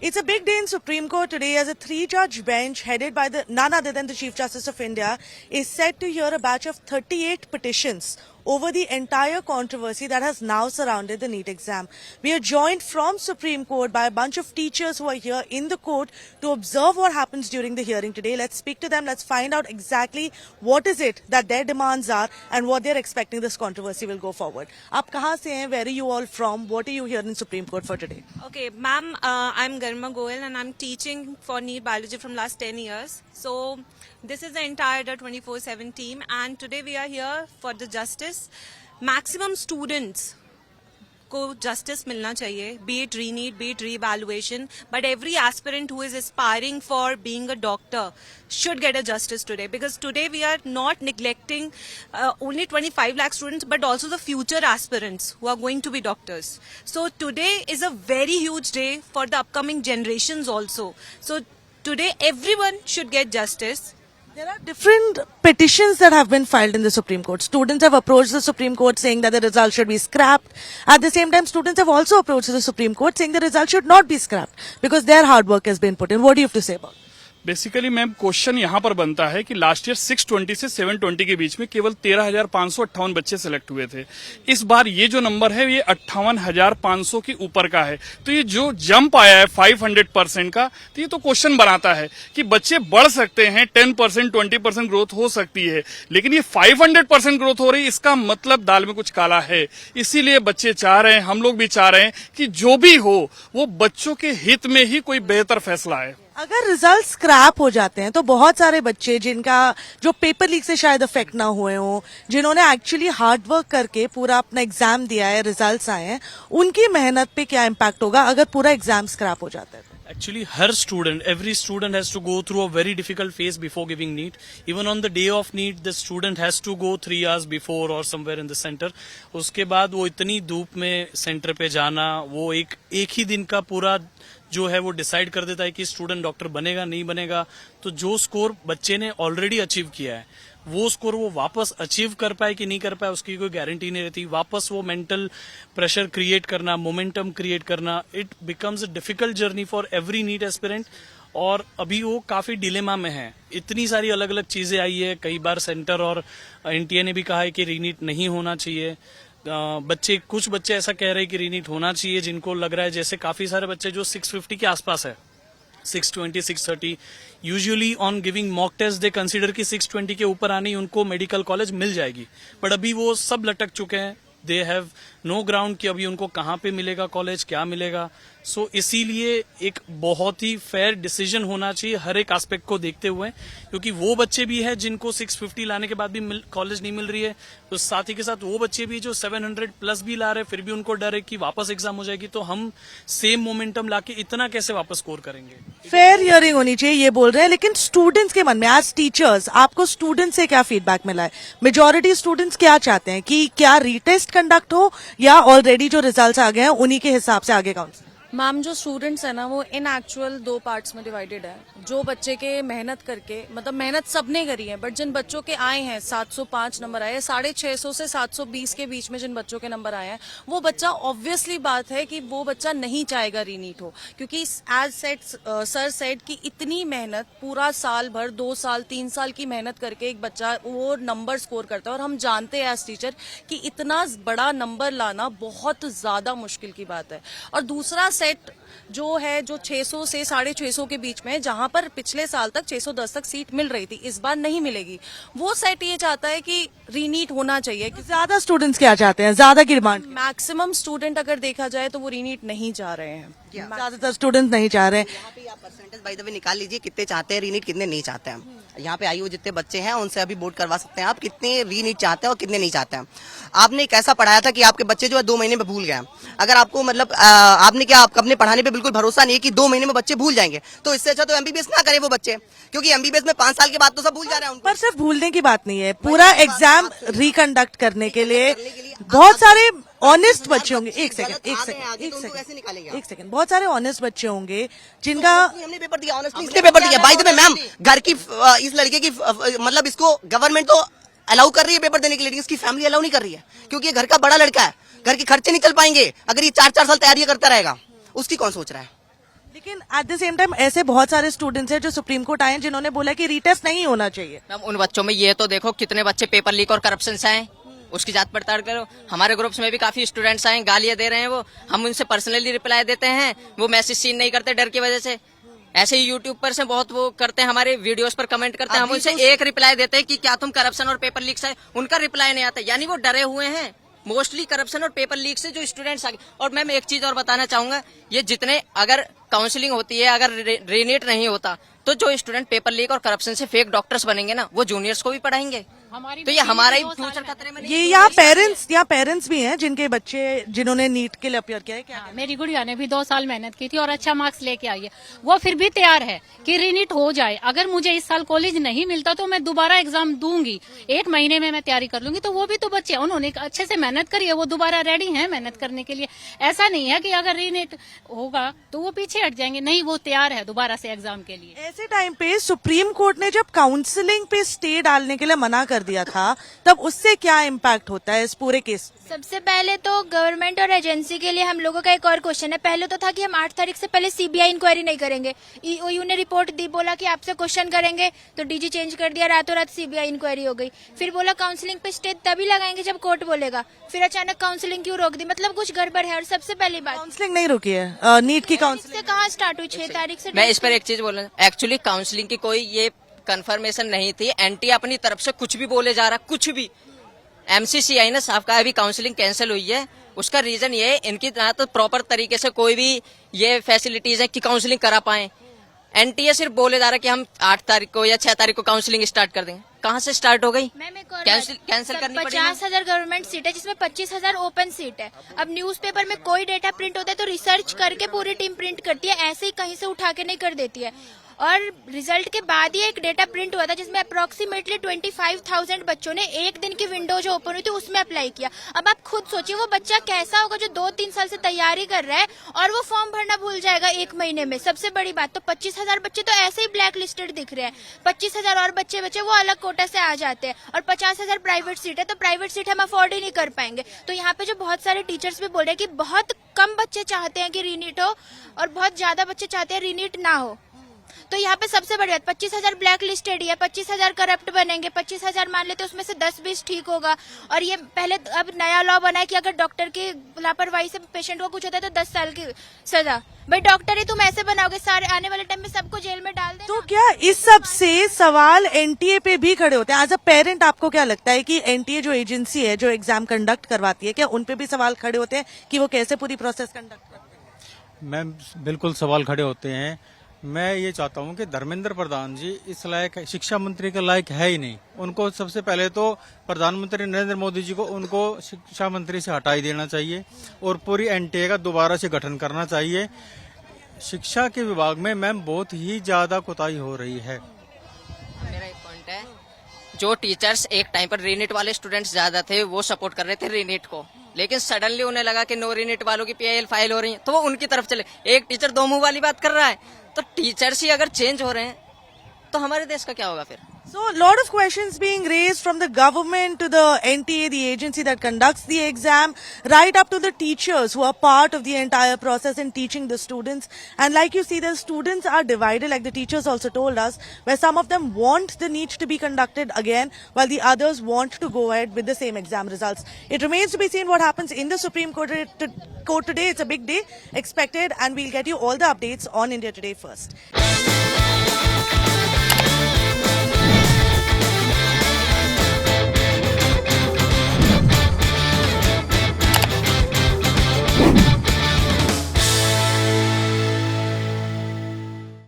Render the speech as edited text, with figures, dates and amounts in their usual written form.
It's a big day in Supreme Court today as a three-judge bench headed by none other than the Chief Justice of India is set to hear a batch of 38 petitions over the entire controversy that has now surrounded the NEET exam. We are joined from Supreme Court by a bunch of teachers who are here in the court to observe what happens during the hearing today. Let's speak to them. Let's find out exactly what is it that their demands are and what they're expecting this controversy will go forward. आप कहाँ से हैं? Where are you all from? What are you here in Supreme Court for today? Okay, ma'am, I'm Garima Goel and I'm teaching for NEET Biology from last 10 years. So this is the entire 24/7 team and today we are here for the justice. Maximum students को justice मिलना चाहिए, be it re-NEET, be it re-evaluation, but every aspirant who is aspiring for being a doctor should get a justice today, because today we are not neglecting only 25 lakh students but also the future aspirants who are going to be doctors. So today is a very huge day for the upcoming generations also. So today everyone should get justice. There are different petitions that have been filed in the Supreme Court. Students have approached the Supreme Court saying that the result should be scrapped. At the same time, students have also approached the Supreme Court saying the result should not be scrapped because their hard work has been put in. What do you have to say about it? Basically ma'am question यहाँ पर बनता है कि last year 620 से 720 के बीच में केवल 13,558 बच्चे सिलेक्ट हुए थे। इस बार ये जो नंबर है ये 58,500 के ऊपर का है। तो ये जो जंप आया है 500% का, तो ये तो क्वेश्चन बनाता है कि बच्चे बढ़ सकते हैं, 10% 20% ग्रोथ हो सकती है, लेकिन ये 500% ग्रोथ हो रही है, इसका मतलब दाल में कुछ काला है। इसीलिए बच्चे चाह रहे हैं, हम लोग भी चाह रहे हैं कि जो भी हो वो बच्चों के हित में ही कोई बेहतर फैसला आए। अगर रिजल्ट स्क्रैप हो जाते हैं तो बहुत सारे बच्चे जिनका जो पेपर लीक से शायद अफेक्ट ना हुए हों, जिन्होंने एक्चुअली हार्ड वर्क करके पूरा अपना एग्जाम दिया है, रिजल्ट्स आए हैं, उनकी मेहनत पे क्या इम्पैक्ट होगा अगर पूरा एग्जाम स्क्रैप हो जाता है? Actually, every student has to go through a very difficult phase before giving NEET. Even on the day of NEET, the student has to go 3 hours before or somewhere in the center. उसके बाद वो इतनी धूप में centre पे जाना, वो एक ही दिन का पूरा जो है वो डिसाइड कर देता है कि स्टूडेंट डॉक्टर बनेगा नहीं बनेगा। तो जो स्कोर बच्चे ने ऑलरेडी अचीव किया है, वो स्कोर वो वापस अचीव कर पाए कि नहीं कर पाए उसकी कोई गारंटी नहीं रहती। वापस वो मेंटल प्रेशर क्रिएट करना, मोमेंटम क्रिएट करना, it becomes a difficult journey for every NEET aspirant. और अभी वो काफी डिलेमा में है, इतनी सारी अलग अलग चीजें आई है। कई बार सेंटर और एनटीए ने भी कहा है कि रीनीट नहीं होना चाहिए। कुछ बच्चे ऐसा कह रहे हैं कि रीनीट होना चाहिए, जिनको लग रहा है जैसे काफी सारे बच्चे जो 650 के आसपास है, 620, 630, usually on giving mock test they consider कि 620 के ऊपर आने ही उनको मेडिकल कॉलेज मिल जाएगी, बट अभी वो सब लटक चुके हैं। दे हैव नो ग्राउंड कि अभी उनको कहाँ पे मिलेगा कॉलेज, क्या मिलेगा। सो इसीलिए एक बहुत ही फेयर डिसीजन होना चाहिए हर एक एस्पेक्ट को देखते हुए, क्योंकि वो बच्चे भी है जिनको 650 लाने के बाद भी कॉलेज नहीं मिल रही है, तो साथ ही के साथ वो बच्चे भी जो 700 प्लस भी ला रहे, फिर भी उनको डर है कि वापस एग्जाम हो जाएगी, तो हम सेम मोमेंटम लाके इतना कैसे वापस स्कोर करेंगे। फेयर हियरिंग होनी चाहिए ये बोल रहे हैं, लेकिन स्टूडेंट्स के मन में एज टीचर्स आपको स्टूडेंट्स से क्या फीडबैक मिला है? मेजॉरिटी स्टूडेंट्स क्या चाहते हैं कि क्या रीटेस्ट कंडक्ट हो या ऑलरेडी जो रिजल्ट्स आ गए हैं उन्हीं के हिसाब से आगे काउंसलिंग? मैम, जो स्टूडेंट्स है ना वो इन एक्चुअल 2 पार्ट्स में डिवाइडेड है। जो बच्चे के मेहनत करके, मतलब मेहनत सबने करी है, बट जिन बच्चों के आए हैं 705 नंबर आए, 650 से 720 के बीच में जिन बच्चों के नंबर आए हैं, वो बच्चा ऑब्वियसली बात है कि वो बच्चा नहीं चाहेगा रीनीट हो, क्योंकि एज सेट सर सेट की इतनी मेहनत पूरा साल भर, 2 साल 3 साल की मेहनत करके एक बच्चा वो नंबर स्कोर करता है, और हम जानते हैं एज टीचर कि इतना बड़ा नंबर लाना बहुत ज्यादा मुश्किल की बात है। और दूसरा सेट जो है जो 600 से 650 के बीच में, जहां पर पिछले साल तक 610 तक सीट मिल रही थी, इस बार नहीं मिलेगी, वो सेट ये चाहता है कि रीनीट होना चाहिए। ज्यादा स्टूडेंट्स क्या चाहते हैं, ज्यादा की डिमांड? मैक्सिमम स्टूडेंट अगर देखा जाए तो वो रीनीट नहीं चाह रहे हैं, ज्यादातर स्टूडेंट्स नहीं चाह रहे हैं। यहाँ पे आप परसेंटेज बाय द वे निकाल लीजिए, कितने चाहते हैं रीनीट, कितने नहीं चाहते हैं। यहाँ पे आयु हुए जितने बच्चे हैं उनसे अभी वोट करवा सकते हैं आप, कितने रीनीट चाहते हैं और कितने नहीं चाहते हैं। आपने एक ऐसा पढ़ाया था कि आपके बच्चे जो है 2 महीने में भूल गए। अगर आपको मतलब आपने क्या अपने पढ़ाने पे बिल्कुल भरोसा नहीं है कि 2 महीने में बच्चे भूल जाएंगे, तो इससे अच्छा तो एमबीबीएस ना करे वो बच्चे, क्योंकि एमबीबीएस में 5 साल के बाद तो सब भूल जा रहे हैं। पर सिर्फ भूलने की बात नहीं है, पूरा एग्जाम रिकंडक्ट करने के लिए बहुत सारे ऑनेस्ट बच्चे होंगे। एक सेकंड, बहुत सारे ऑनेस्ट बच्चे होंगे जिनका हमने पेपर दिया, ऑनेस्टली इसलिए पेपर दिया। बाय द वे मैम, घर की इस लड़के की मतलब इसको गवर्नमेंट तो अलाउ कर रही है पेपर देने के लिए, लेकिन इसकी फैमिली अलाउ नहीं कर रही है, क्योंकि ये घर का बड़ा लड़का है, घर के खर्चे नहीं चल पाएंगे अगर ये 4-4 साल तैयारी करता रहेगा। उसकी कौन सोच रहा है? लेकिन एट द सेम टाइम ऐसे बहुत सारे स्टूडेंट्स हैं जो सुप्रीम कोर्ट आए हैं जिन्होंने बोला कि रीटेस्ट नहीं होना चाहिए। मैम उन बच्चों में ये तो देखो कितने बच्चे पेपर लीक और करप्शन से आए, उसकी जांच पड़ताल करो। हमारे ग्रुप्स में भी काफी स्टूडेंट्स आए, गालियां दे रहे हैं वो, हम उनसे पर्सनली रिप्लाई देते हैं, वो मैसेज सीन नहीं करते डर की वजह से। ऐसे ही यूट्यूब पर से बहुत वो करते हैं, हमारे वीडियोस पर कमेंट करते हैं, हम उनसे एक रिप्लाई देते हैं कि क्या तुम करप्शन और पेपर लीक से, उनका रिप्लाई नहीं आता, यानी वो डरे हुए हैं मोस्टली करप्शन और पेपर लीक से जो स्टूडेंट्स आगे। और मैम एक चीज और बताना चाहूंगा, ये जितने अगर काउंसलिंग होती है, अगर रीनीट नहीं होता तो जो स्टूडेंट पेपर लीक और करप्शन से फेक डॉक्टर्स बनेंगे ना, वो जूनियर्स को भी पढ़ाएंगे, तो ये हमारा ही फ्यूचर खतरे में नहीं। ये यहाँ पेरेंट्स भी हैं जिनके बच्चे जिन्होंने नीट के लिए अपियर किया है। क्या मेरी गुड़िया ने भी 2 साल मेहनत की थी और अच्छा मार्क्स लेके आई है, वो फिर भी तैयार है कि रीनीट हो जाए। अगर मुझे इस साल कॉलेज नहीं मिलता तो मैं दोबारा एग्जाम दूंगी, 1 महीने में मैं तैयारी कर लूंगी। तो वो भी तो बच्चे, उन्होंने अच्छे से मेहनत करी है, वो दोबारा रेडी है मेहनत करने के लिए। ऐसा नहीं है कि अगर रीनीट होगा तो वो पीछे हट जाएंगे, नहीं, वो तैयार है दोबारा से एग्जाम के लिए। ऐसे टाइम पे सुप्रीम कोर्ट ने जब काउंसलिंग पे स्टे डालने के लिए मना कर दिया था, तब उससे क्या इम्पैक्ट होता है इस पूरे केस? सबसे पहले तो गवर्नमेंट और एजेंसी के लिए हम लोगों का एक और क्वेश्चन है। पहले तो था कि हम 8 तारीख से पहले सीबीआई इंक्वायरी नहीं करेंगे, ईओयू ने रिपोर्ट दी, बोला कि आपसे क्वेश्चन करेंगे, तो डीजी चेंज कर दिया, रातों रात सीबीआई इंक्वायरी हो गई। फिर बोला काउंसलिंग पे स्टे तभी लगाएंगे जब कोर्ट बोलेगा, फिर अचानक काउंसलिंग क्यों रोक दी? मतलब कुछ गड़बड़ है। और सबसे पहली बात, काउंसलिंग नहीं रुकी है, नीट की काउंसलिंग से कहाँ स्टार्ट हुई? 6 तारीख से। मैं इस पर एक चीज बोलना, एक्चुअली काउंसलिंग की कोई ये कंफर्मेशन नहीं थी, एनटी अपनी तरफ से कुछ भी बोले जा रहा, कुछ भी। एमसीसीआई ने साफ कहा अभी काउंसलिंग कैंसिल हुई है, उसका रीजन ये है इनकी ना तो प्रॉपर तरीके से कोई भी ये फैसिलिटीज है कि काउंसलिंग करा पाए। एनटीए सिर्फ बोले जा रहा है कि हम 8 तारीख को या 6 तारीख को काउंसलिंग स्टार्ट कर देंगे। कहाँ से स्टार्ट हो गई? कैंसिल करनी पड़ेगी। 50,000 गवर्नमेंट सीट है जिसमें 25,000 ओपन सीट है। अब न्यूज़पेपर में कोई डेटा प्रिंट होता है तो रिसर्च करके पूरी टीम प्रिंट करती है, ऐसे ही कहीं से उठा के नहीं कर देती है। और रिजल्ट के बाद ही एक डेटा प्रिंट हुआ था जिसमें अप्रोक्सीमेटली 25,000 बच्चों ने एक दिन की विंडो जो ओपन हुई थी उसमें अप्लाई किया। अब आप खुद सोचिए वो बच्चा कैसा होगा जो 2-3 साल से तैयारी कर रहा है और वो फॉर्म भरना भूल जाएगा 1 महीने में। सबसे बड़ी बात तो 25,000 बच्चे तो ऐसे ही ब्लैक लिस्टेड दिख रहे हैं, 25,000 और बच्चे वो अलग कोटा से आ जाते हैं। और 50,000 प्राइवेट सीट है, तो प्राइवेट सीट हम अफोर्ड ही नहीं कर पाएंगे। तो यहाँ पे जो बहुत सारे टीचर्स भी बोल रहे हैं कि बहुत कम बच्चे चाहते हैं कि रीनीट हो और बहुत ज्यादा बच्चे चाहते हैं रीनीट ना हो। तो यहाँ पे सबसे बड़ी बात, 25,000 ब्लैक लिस्टेड है, 25,000 करप्ट बनेंगे, 25,000 मान लेते उसमें से 10-20 ठीक होगा। और ये पहले अब नया लॉ बना है कि अगर डॉक्टर की लापरवाही से पेशेंट को कुछ होता है तो 10 साल की सजा। भाई डॉक्टर ही तुम ऐसे बनाओगे, सारे आने वाले टाइम में सबको जेल में डाल देना। तो क्या इस सब से सवाल एनटीए पे भी खड़े होते हैं? एज अ पेरेंट आपको क्या लगता है कि एनटीए जो एजेंसी है जो एग्जाम कंडक्ट करवाती है, क्या उन पे भी सवाल खड़े होते हैं कि वो कैसे पूरी प्रोसेस कंडक्ट करते हैं? मैम बिल्कुल सवाल खड़े होते हैं। मैं ये चाहता हूँ कि धर्मेंद्र प्रधान जी इस लायक शिक्षा मंत्री के लायक है ही नहीं। उनको सबसे पहले तो प्रधानमंत्री नरेंद्र मोदी जी को उनको शिक्षा मंत्री से हटा ही देना चाहिए और पूरी एनटीए का दोबारा से गठन करना चाहिए। शिक्षा के विभाग में मैम बहुत ही ज्यादा कोताही हो रही है। मेरा एक पॉइंट है, जो टीचर्स एक टाइम पर रीनीट वाले स्टूडेंट्स ज्यादा थे वो सपोर्ट कर रहे थे रीनीट को, लेकिन सडनली उन्हें लगा कि नो रीनीट वालों की पीआईएल फाइल हो रही है तो वो उनकी तरफ चले। एक टीचर 2 मुंह वाली बात कर रहा है, तो टीचर्स ही अगर चेंज हो रहे हैं तो हमारे देश का क्या होगा फिर? So, a lot of questions being raised from the government to the NTA, the agency that conducts the exam, right up to the teachers who are part of the entire process in teaching the students. And like you see, the students are divided, like the teachers also told us, where some of them want the NEET to be conducted again, while the others want to go ahead with the same exam results. It remains to be seen what happens in the Supreme Court today. It's a big day expected, and we'll get you all the updates on India Today first.